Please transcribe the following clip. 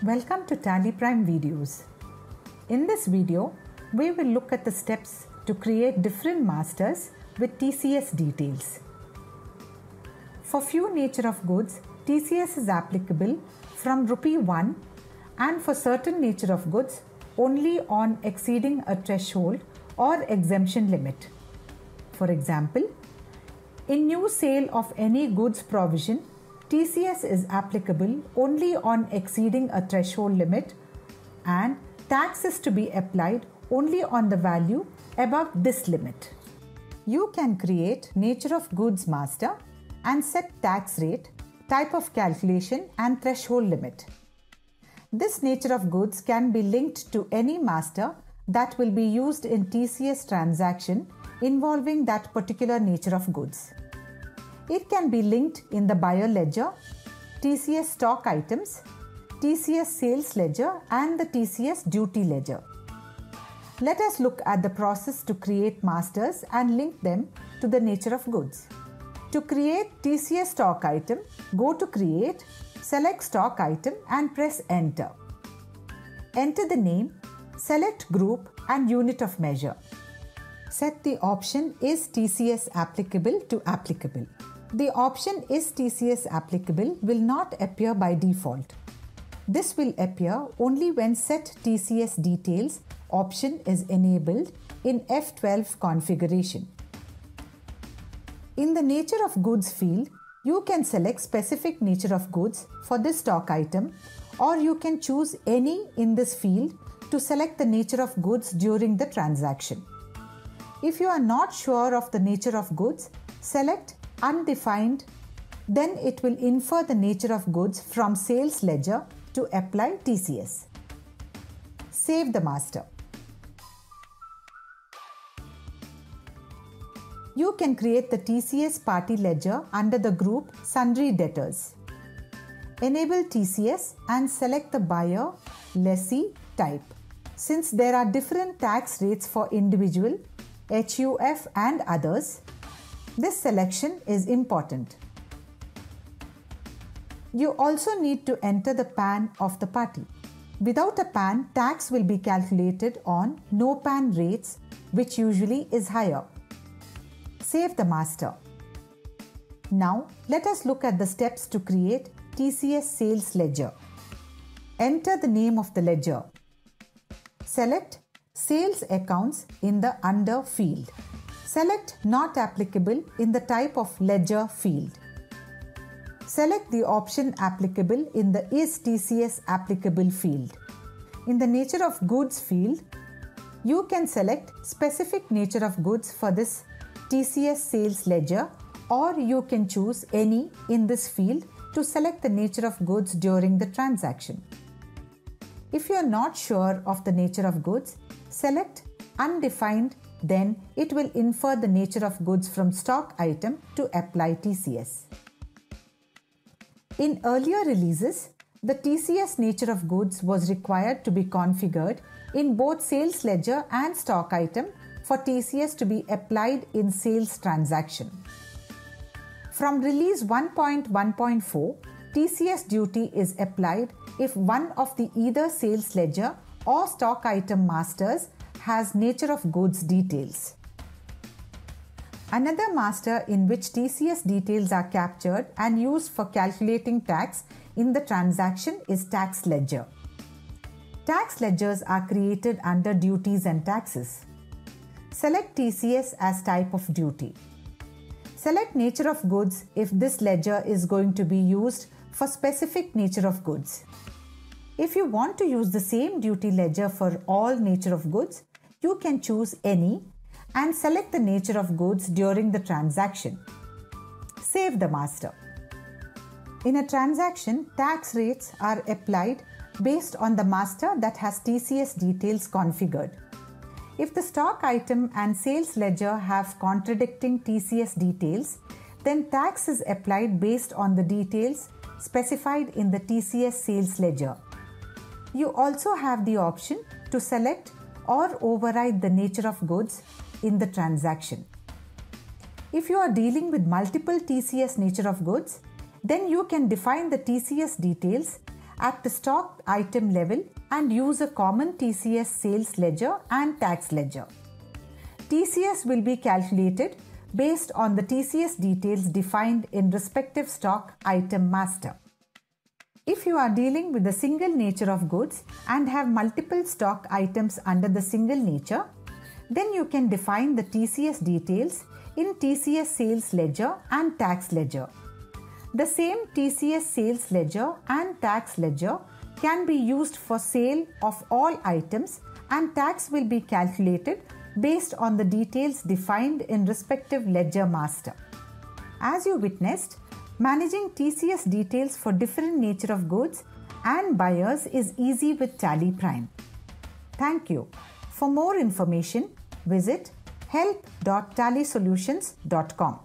Welcome to Tally Prime videos. In this video, we will look at the steps to create different masters with TCS details. For few nature of goods, TCS is applicable from Rupee 1 and for certain nature of goods only on exceeding a threshold or exemption limit. For example, in new sale of any goods provision, TCS is applicable only on exceeding a threshold limit and tax is to be applied only on the value above this limit. You can create nature of goods master and set tax rate, type of calculation and threshold limit. This nature of goods can be linked to any master that will be used in TCS transaction involving that particular nature of goods. It can be linked in the buyer ledger, TCS stock items, TCS sales ledger and the TCS duty ledger. Let us look at the process to create masters and link them to the nature of goods. To create TCS stock item, go to Create, select stock item and press Enter. Enter the name, select group and unit of measure. Set the option Is TCS applicable to applicable. The option Is TCS applicable will not appear by default. This will appear only when Set TCS Details option is enabled in F12 configuration. In the Nature of Goods field, you can select specific nature of goods for this stock item, or you can choose any in this field to select the nature of goods during the transaction. If you are not sure of the nature of goods, select Undefined, then it will infer the nature of goods from sales ledger to apply TCS. Save the master. You can create the TCS party ledger under the group Sundry Debtors. Enable TCS and select the buyer, lessee type. Since there are different tax rates for individual, HUF and others, this selection is important. You also need to enter the PAN of the party. Without a PAN, tax will be calculated on no PAN rates, which usually is higher. Save the master. Now, let us look at the steps to create TCS sales ledger. Enter the name of the ledger. Select Sales Accounts in the Under field. Select Not Applicable in the Type of Ledger field. Select the option Applicable in the Is TCS Applicable field. In the Nature of Goods field, you can select specific nature of goods for this TCS sales ledger, or you can choose any in this field to select the nature of goods during the transaction. If you are not sure of the nature of goods, select Undefined, then it will infer the nature of goods from stock item to apply TCS. In earlier releases, the TCS nature of goods was required to be configured in both sales ledger and stock item for TCS to be applied in sales transaction. From release 1.1.4, TCS duty is applied if one of the either sales ledger or stock item masters has nature of goods details. Another master in which TCS details are captured and used for calculating tax in the transaction is tax ledger. Tax ledgers are created under duties and taxes. Select TCS as type of duty. Select nature of goods if this ledger is going to be used for specific nature of goods. If you want to use the same duty ledger for all nature of goods, you can choose any and select the nature of goods during the transaction. Save the master. In a transaction, tax rates are applied based on the master that has TCS details configured. If the stock item and sales ledger have contradicting TCS details, then tax is applied based on the details specified in the TCS sales ledger. You also have the option to select or override the nature of goods in the transaction. If you are dealing with multiple TCS nature of goods, then you can define the TCS details at the stock item level and use a common TCS sales ledger and tax ledger. TCS will be calculated based on the TCS details defined in respective stock item master. If you are dealing with a single nature of goods and have multiple stock items under the single nature, then you can define the TCS details in TCS sales ledger and tax ledger. The same TCS sales ledger and tax ledger can be used for sale of all items, and tax will be calculated based on the details defined in respective ledger master. As you witnessed, managing TCS details for different nature of goods and buyers is easy with Tally Prime. Thank you. For more information, visit help.tallysolutions.com.